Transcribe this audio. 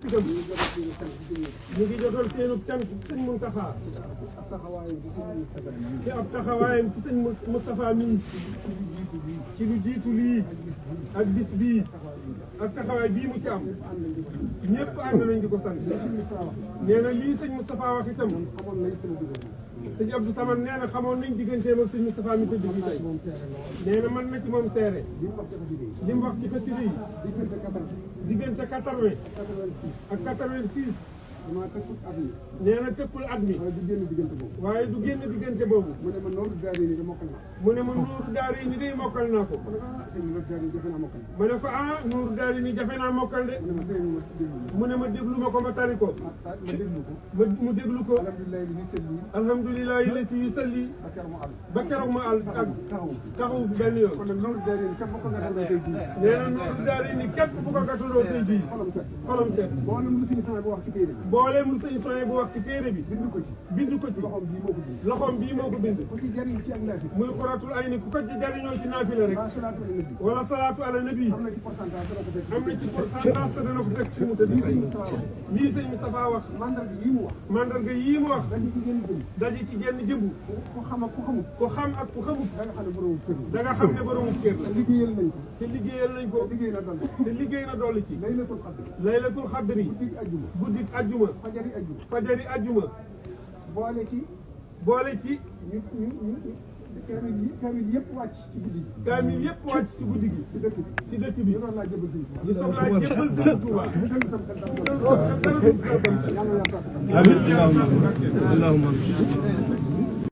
ñu ngi jotal seenu cant ci sëñ Muntaxa ci ab taxawaayam ci sëñ Moustapha mii ci lu jiitu lii ak bis bii ak taxawaay bii mu ci am ñëpp ànd nañ di ko sant. nee na lii sëñ Moustapha wax itam sëñ Abdou Samane nee na xamoon nañ digganteem ak sëñ Moustapha mi tëdd bi tey nee na mën na ci moom seere li mu wax ci xasida yi diggante 80 ak 86 nee na tëkkul at mi waaye du génn diggante boobu mu ne ma nooru daari ni day mokkal naa ko ma ne ko ah nooru daari ni jafe naa mokkal de mu ne ma déglu ma ko ma tari ko mu déglu ko alhamdulilah yi la si yu salli ba keroog ma al ak taxaw benn yoon nee na nooru daari ni képp bu ko gàttaloo tey jii xolam seet booleem lu sëñ soye bu wax ci téere bi bind ko ci loxoom bii moo ko bind muy xoratul ay ni ku ko ci jariñoo ci naafila rek wala salaatu ala nabi am na ci pourcentage te dana ko fekk ci mu tëdd lii sëñ Moustapha wax mandarga yii mu wax daji ci genn jëmbu ku xam ak ku xamut da nga xam ne boromu kër la te liggéeyal nañ ko te liggéey na dolli ci laylatul xadri guddik ajjuma fajari ajjuma boole ci kaamil yëpp wàcc ci guddi gi. kaamil yëpp wàcc ci guddi gi. ci dëkk bi ñu soxlaa jëbbal sëñ Tuuba. amiin.